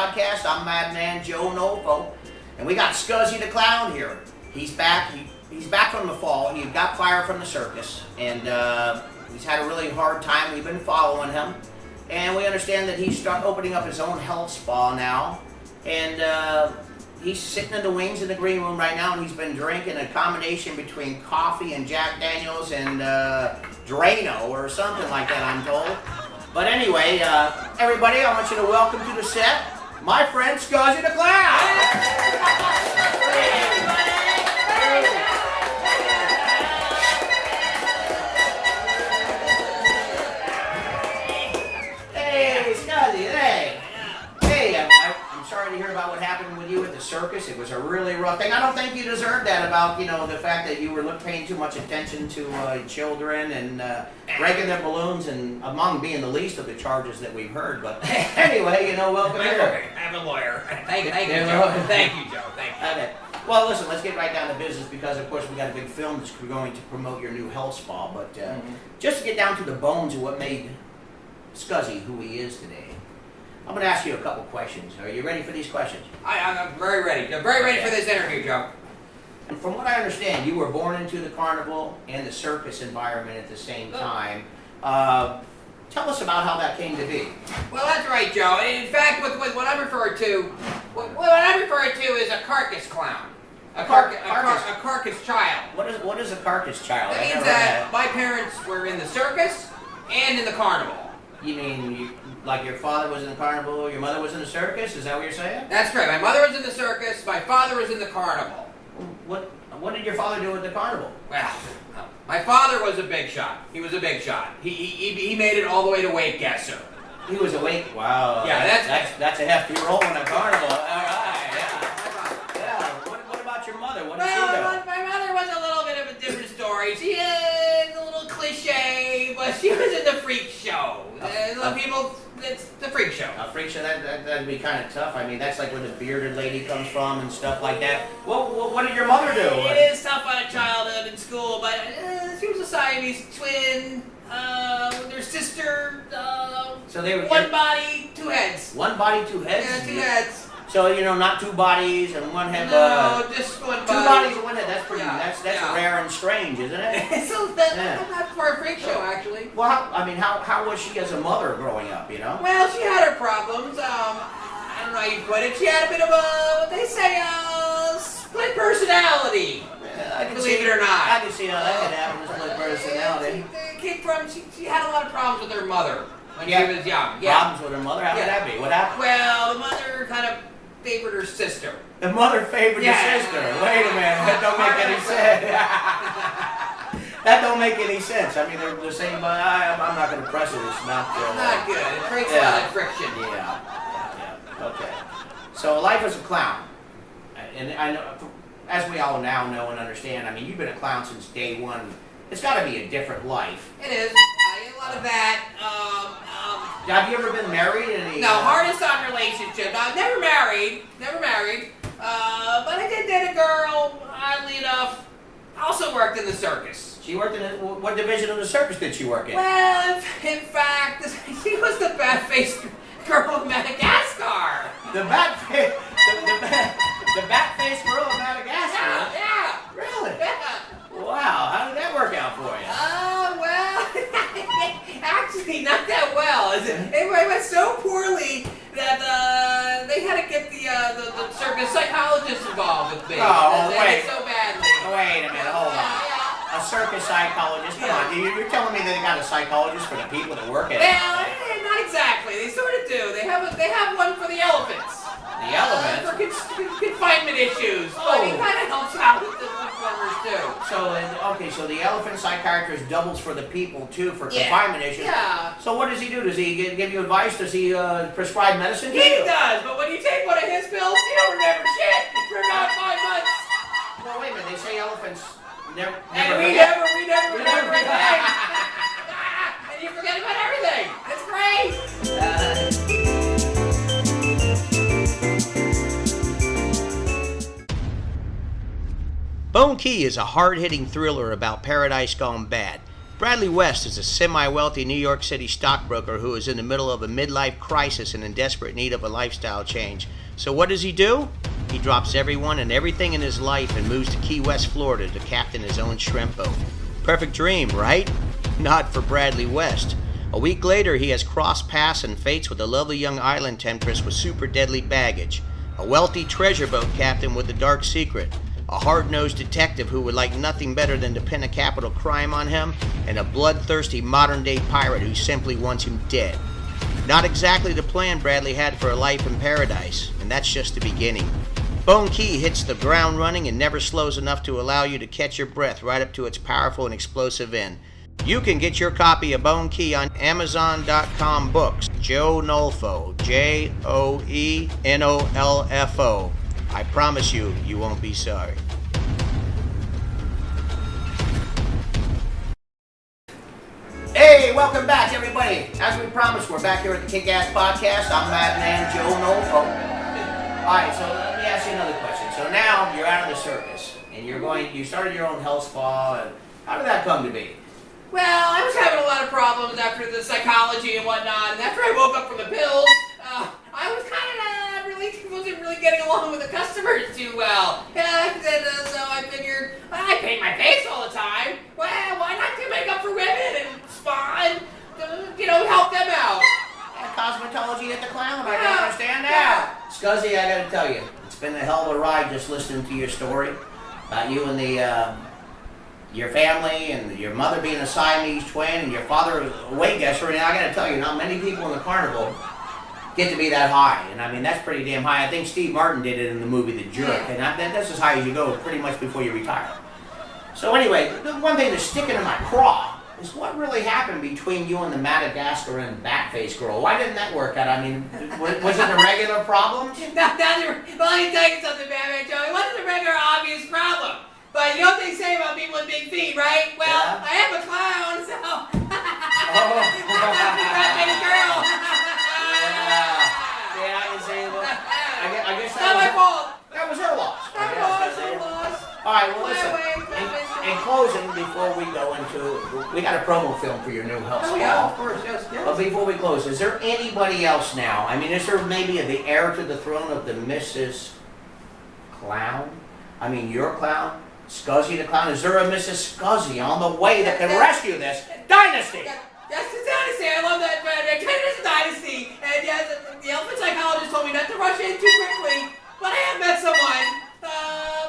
Podcast. I'm Madman Joe Nofo, and we got Scuzzy the Clown here. He's back. He's back from the fall. He got fired from the circus, and he's had a really hard time. We've been following him, and we understand that he's opening up his own health spa now, and he's sitting in the wings in the green room right now, and he's been drinking a combination between coffee and Jack Daniels and Drano or something like that, I'm told. But anyway, everybody, I want you to welcome to the set my friend Scuzzy the Clown. Hey, Scuzzy, hey. Hey, I'm sorry to hear about what happened with you at the circus. It was a really rough thing. I don't think you deserved that about, the fact that you were paying too much attention to children and breaking their balloons, and among being the least of the charges that we've heard. But anyway, welcome here. I'm a lawyer. Thank you, Joe. Thank you, Joe. Thank you. Okay. Well, listen, let's get right down to business because, of course, we got a big film that's going to promote your new health spa. But just to get down to the bones of what made Scuzzy who he is today, I'm going to ask you a couple questions. Are you ready for these questions? I'm very ready. I'm very ready for this interview, Joe. And from what I understand, you were born into the carnival and the circus environment at the same time. Tell us about how that came to be. Well, that's right, Joe. In fact, what I'm referring to, what I'm referring to is a carcass clown. A carcass child. What is a carcass child? That means that my parents were in the circus and in the carnival. You mean like your father was in the carnival, your mother was in the circus? Is that what you're saying? That's correct. My mother was in the circus, my father was in the carnival. What did your father do at the carnival? Well, my father was a big shot. He was a big shot. He made it all the way to weight guesser. He was a weight. Wow. Yeah, that's a hefty role in a carnival. All right. Yeah. What about your mother? What did she do? My mother was a little bit of a different story. She is a little cliche, but she was in the freak show. It's the freak show. A freak show, that'd be kind of tough. I mean, that's like where the bearded lady comes from and stuff like that. What did your mother do? It is tough on a childhood in school, but she was a Siamese twin. Their sister. So they were one body, two heads. One body, two heads. Yeah, two heads. So not two bodies and one head. No, just one body. Two bodies and one head. That's pretty. Yeah, That's rare and strange, isn't it? So that's not for a freak show, actually. Well, how was she as a mother growing up? Well, she had her problems. I don't know how you put it. She had a bit of what they say, split personality. Believe it or not. I can see how that could happen. Split personality. She had a lot of problems with her mother when she was young. Problems with her mother? How did that be? What happened? Well, the mother kind of favored her sister. The mother favored the sister. Wait a minute. That don't make any sense. That don't make any sense. I mean, they're the same, but I'm not going to press it. It's not good. It creates a lot of friction. Yeah. Okay. So life as a clown, and I know, as we all now know and understand. I mean, you've been a clown since day one. It's got to be a different life. It is. I get a lot of that. Have you ever been married? No, hardest on relationship. Never married. But I did date a girl, oddly enough. Also worked in the circus. She worked in what division of the circus did she work in? Well, in fact, she was the bat-faced girl of Madagascar. The bat-faced girl of Madagascar? Yeah. Really? Yeah. Wow, how did that work out for you? Well, actually not that well. It went so poorly that they had to get the circus psychologist involved with me. Oh, wait. So badly. Wait a minute, hold on. A circus psychologist? Come on, you're telling me they got a psychologist for the people that work at it? Well, not exactly. They sort of do. They have one for the elephants. The elephants? For confinement issues. Oh. But he kind of helps out with the performers too. So the elephant psychiatrist doubles for the people too for confinement issues. Yeah. So what does he do? Does he give you advice? Does he prescribe medicine to you? He does, but when you take one of his pills, you don't remember shit for about 5 months. Well, wait a minute. They say elephants never we never remember a thing. And you forget about everything. It's great. Bone Key is a hard-hitting thriller about paradise gone bad. Bradley West is a semi-wealthy New York City stockbroker who is in the middle of a midlife crisis and in desperate need of a lifestyle change. So what does he do? He drops everyone and everything in his life and moves to Key West, Florida to captain his own shrimp boat. Perfect dream, right? Not for Bradley West. A week later, he has crossed paths and fates with a lovely young island temptress with super deadly baggage, a wealthy treasure boat captain with a dark secret, a hard-nosed detective who would like nothing better than to pin a capital crime on him, and a bloodthirsty modern-day pirate who simply wants him dead. Not exactly the plan Bradley had for a life in paradise, and that's just the beginning. Bone Key hits the ground running and never slows enough to allow you to catch your breath right up to its powerful and explosive end. You can get your copy of Bone Key on Amazon.com books. Joe Nolfo, Joenolfo. I promise you, you won't be sorry. Hey, welcome back, everybody. As we promised, we're back here at the Kick-Ass Podcast. I'm Madman Joe Nolfo. All right, so let me ask you another question. So now you're out of the circus, and you started your own health spa. And how did that come to be? Well, I was having a lot of problems after the psychology and whatnot, and after I woke up from the pills, I was wasn't really getting along with the customers too well. So I figured, I paint my face all the time. Well, why not do makeup for women and spa and, help them out? Cosmetology at the Clown, I can understand that. Yeah. Scuzzy, I gotta tell you, it's been a hell of a ride just listening to your story about you and your family and your mother being a Siamese twin and your father a weight guesser. And I gotta tell you, not many people in the carnival get to be that high. And I mean, that's pretty damn high. I think Steve Martin did it in the movie The Jerk. And that's as high as you go pretty much before you retire. So anyway, the one thing that's sticking in my craw is what really happened between you and the Madagascar and Batface girl. Why didn't that work out? I mean, was it a regular problem? Well, let me tell you something, Batman Joe. It wasn't a regular obvious problem. But you know what they say about people with big feet, right? Well, yeah. I am a clown, so... Batface girl. Yeah, I can see that. I guess that was... Not my fault. That was her loss. That was her loss. All right, well, listen. In closing, before we go into... We got a promo film for your new health spa. Oh, yeah, of course, yes. But before we close, is there anybody else now? I mean, is there maybe the heir to the throne of the Mrs. Clown? I mean, your clown? Scuzzy the Clown? Is there a Mrs. Scuzzy on the way that can rescue this dynasty? That's the dynasty. I love that. It is a dynasty. And yeah, the elephant psychologist told me not to rush in too quickly. But I have met someone.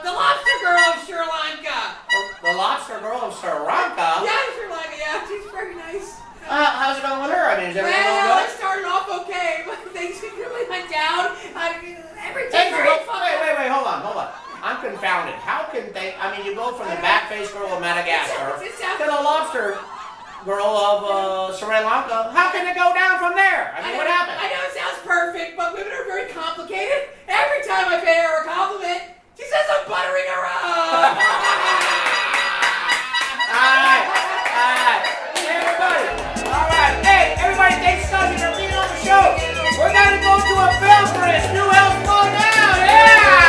The lobster girl of Sri Lanka. The lobster girl of Sri Lanka? Yeah, Sri Lanka. Yeah, she's very nice. How's it going with her? I mean, is everything going good? Well, it started off okay, but things really went down. Everything Wait, hold on. I'm confounded. How can they, I mean, you go from the Batface girl of Madagascar to the lobster girl of Sri Lanka. How can it go down from there? I mean, what happened? I know it sounds perfect, but women are very complicated. Every time I pay her a compliment, she says I'm buttering her up. All right. Everybody. All right. Hey, everybody, thanks for being on the show. We're going to go to a film for this new health spa now. Yeah!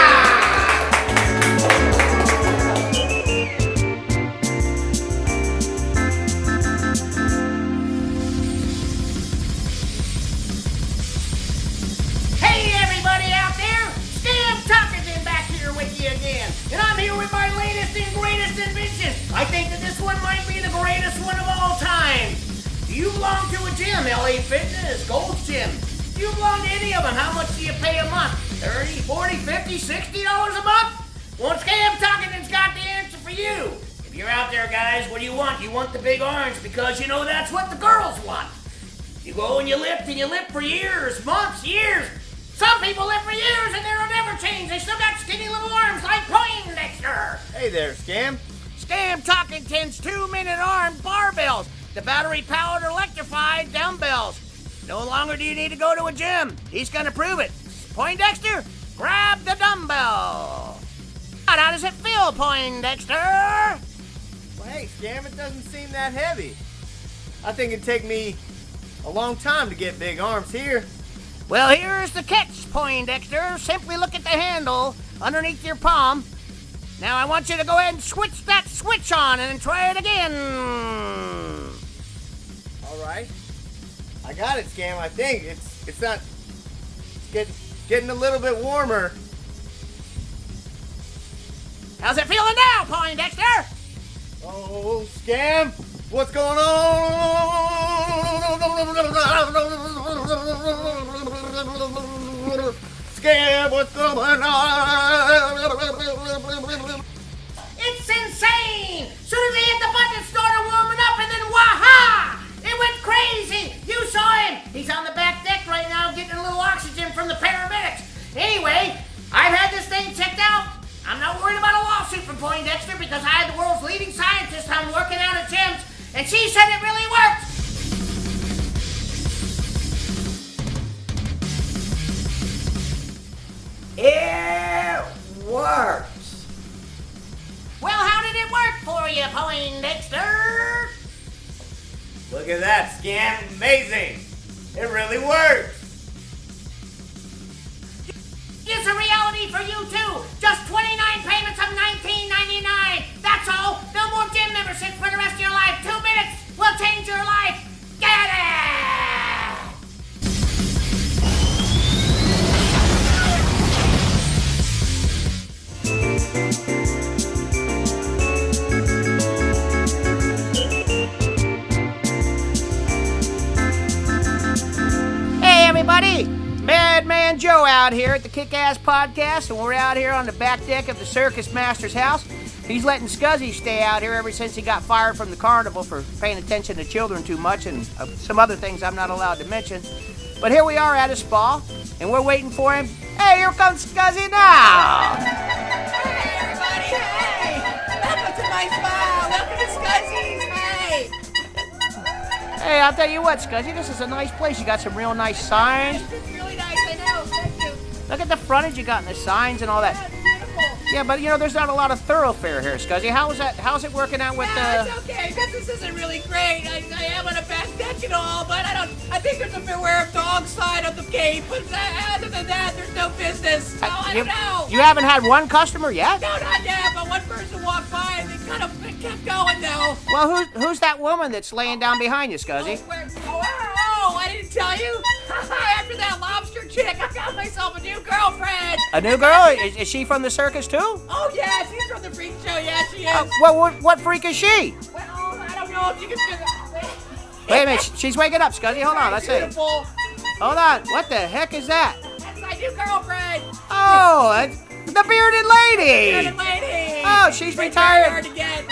And I'm here with my latest and greatest invention. I think that this one might be the greatest one of all time. Do you belong to a gym? LA Fitness, Gold's Gym. Do you belong to any of them? How much do you pay a month? $30, $40, $50, $60 a month? Well, Scam Talkington's got the answer for you. If you're out there, guys, what do you want? You want the big orange because you know that's what the girls want. You go and you lift for years, months, years. Some people live for years and they'll never change. They still got skinny little arms like Poindexter. Hey there, Scam. Scam Talkington's 2-minute arm barbells. The battery-powered electrified dumbbells. No longer do you need to go to a gym. He's gonna prove it. Poindexter, grab the dumbbell. How does it feel, Poindexter? Well, hey, Scam, it doesn't seem that heavy. I think it'd take me a long time to get big arms here. Well, here's the catch, Poindexter. Simply look at the handle underneath your palm. Now I want you to go ahead and switch that switch on and then try it again. All right. I got it, Scam. I think it's not. It's getting a little bit warmer. How's it feeling now, Poindexter? Oh, Scam! What's going on? Scam, what's going on? It's insane! Soon as he hit the button, it started warming up, and then waha! It went crazy! You saw him! He's on the back deck right now getting a little oxygen from the paramedics. Anyway, I've had this thing checked out. I'm not worried about a lawsuit from Poindexter because I had the world's leading scientist I'm working out at Jim's, and she said it really works. It works. Well, how did it work for you, Poindexter? Look at that, Scam. Amazing. It really works. It's a reality for you too. Just 29 payments of $19.99. That's all. No more gym memberships for the rest of your life. 2 minutes will change your life. Get it! Hey everybody! Madman Joe out here at the Kick-Ass Podcast, and we're out here on the back deck of the Circus Master's house. He's letting Scuzzy stay out here ever since he got fired from the carnival for paying attention to children too much and some other things I'm not allowed to mention. But here we are at a spa, and we're waiting for him. Hey, here comes Scuzzy now! Hey, everybody! Hey! Welcome to my spa! Welcome to Scuzzy's! Hey! Hey, I'll tell you what, Scuzzy, this is a nice place. You got some real nice signs. It's really nice, I know. Thank you. Look at the frontage you got and the signs and all that. Yeah, it's beautiful. Yeah, but you know, there's not a lot of thoroughfare here, Scuzzy. How's it working out with It's okay. Business isn't really great. I am on a back deck and all, but I think there's a beware of dog side of the gate. But other than that, there's no business. So I don't know. You haven't had one customer yet? No, not yet, but one person walked by and they kind of kept going, though. Well, who's that woman that's laying down behind you, Scuzzy? Oh, I didn't tell you. After that lobster chick, I got myself a new girlfriend. A new girl? Is she from the circus too? Oh, yeah, she's from the freak show. Yeah, she is. What freak is she? Well, I don't know if you can figure Wait a minute, she's waking up, Scuzzy. Hold on, let's see. Beautiful. Hold on, what the heck is that? That's my new girlfriend. Oh, that's the bearded lady. Bearded lady. Oh, she's Very retired. hard to get.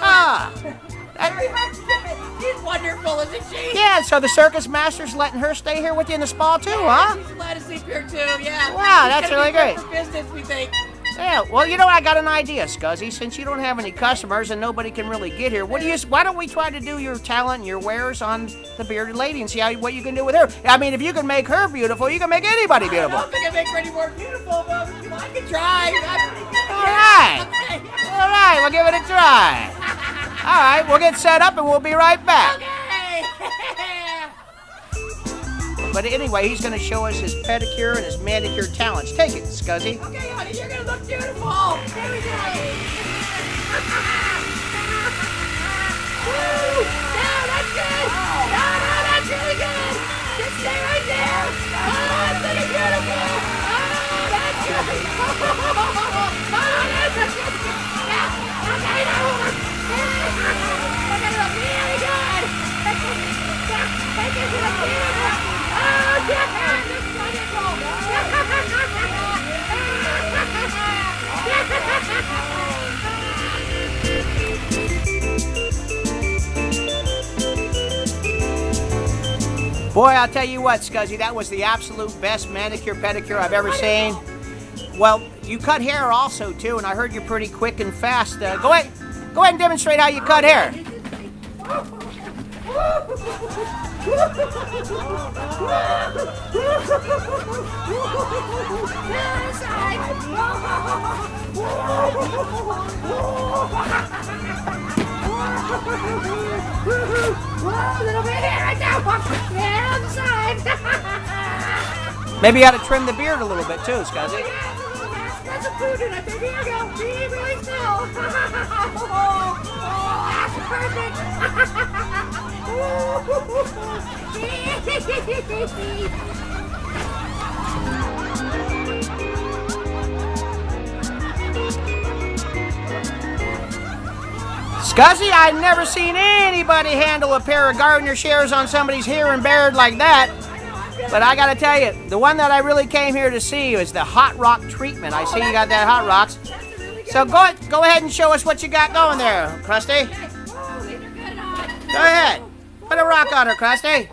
Ah. Very hard to get. She's wonderful, isn't she? Yeah, so the circus master's letting her stay here with you in the spa too, huh? She's allowed to sleep here too, yeah. Wow, She's that's gonna really be good great. for business, we think. Yeah, well, you know, I got an idea, Scuzzy. Since you don't have any customers and nobody can really get here, why don't we try to do your talent and your wares on the bearded lady and see what you can do with her? I mean, if you can make her beautiful, you can make anybody I beautiful. don't think I make her any more beautiful, but I can try. All right. Okay. All right, we'll give it a try. All right, we'll get set up and we'll be right back. Okay. But anyway, he's going to show us his pedicure and his manicure talents. Take it, Scuzzy. Okay, honey, you're gonna look beautiful. Here we go. Woo! No, that's good. No, that's really good. Just stay right there. Oh, that's looking beautiful. Oh, that's good. Oh, that's good. Yeah. Okay, now. Okay, look really good. Take it to the beautiful. Oh, yeah, that's wonderful. Boy, I'll tell you what, Scuzzy, that was the absolute best manicure pedicure I've ever seen. Well, you cut hair also too, and I heard you're pretty quick and fast. Go ahead and demonstrate how you cut hair. Maybe you ought to trim the beard a little bit too, Scuzzy. got some food in it, baby. Here you go. Be really still. That's Scuzzy, I've never seen anybody handle a pair of gardener shears on somebody's hearing impaired like that. But I gotta tell you, the one that I really came here to see was the hot rock treatment. I see you got that hot rocks. So go ahead and show us what you got going there, Krusty. Go ahead. Put a rock on her, Krusty.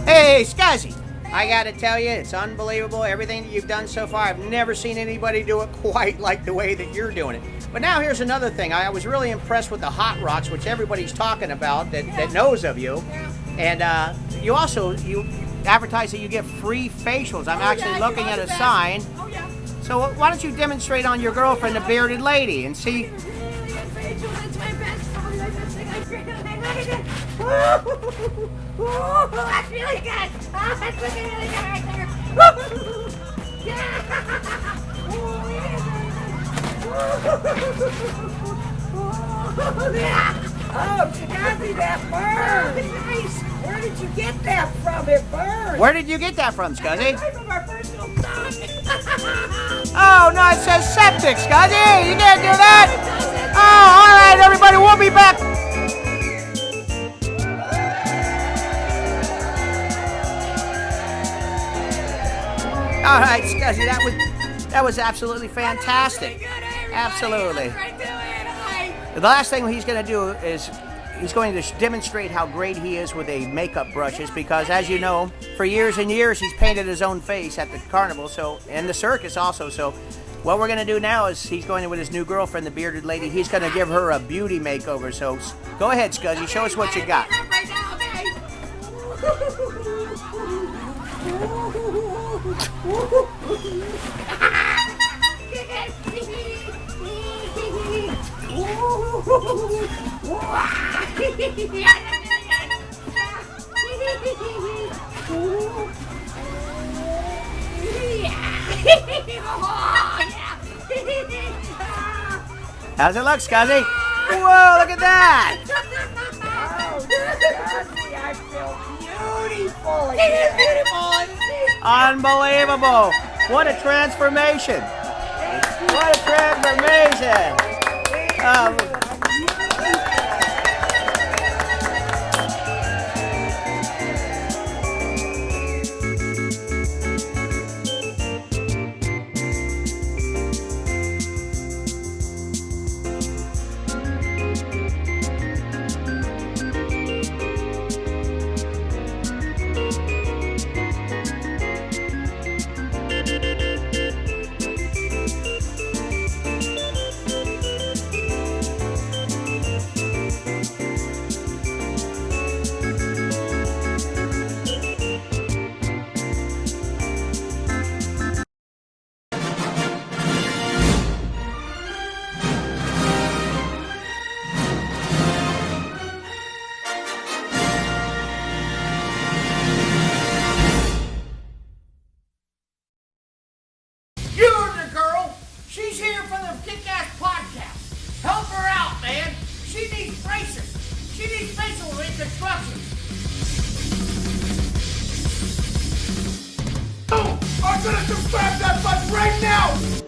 Hey, Scuzzy, I gotta tell you, it's unbelievable. Everything that you've done so far, I've never seen anybody do it quite like the way that you're doing it. But now here's another thing. I was really impressed with the hot rocks, which everybody's talking about that knows of you. And you advertise that you get free facials. I'm actually looking at a sign. So why don't you demonstrate on your girlfriend, the bearded lady, and see? That's really good. That's looking really good right there. Oh, Scuzzy, that burn. Nice. Where did you get that from? It burned. Where did you get that from, Scuzzy? Right from our personal stock. Oh, no, it says septic, Scuzzy. You can't do that. Oh, all right, everybody, we'll be back. All right, Scuzzy, that was absolutely fantastic. Absolutely. The last thing he's going to do is he's going to demonstrate how great he is with the makeup brushes, because, as you know, for years and years he's painted his own face at the carnival, and the circus also. So what we're going to do now is he's going with his new girlfriend, the bearded lady. He's going to give her a beauty makeover. So go ahead, Scuzzy, show us what you got. How's it look, Scuzzy? Whoa, look at that! Oh, Scuzzy, I feel beautiful. It is beautiful, isn't it? Unbelievable! What a transformation! What a transformation! She's here for the Kick-Ass podcast. Help her out, man. She needs braces. She needs facial reconstruction. I'm gonna subscribe that button right now!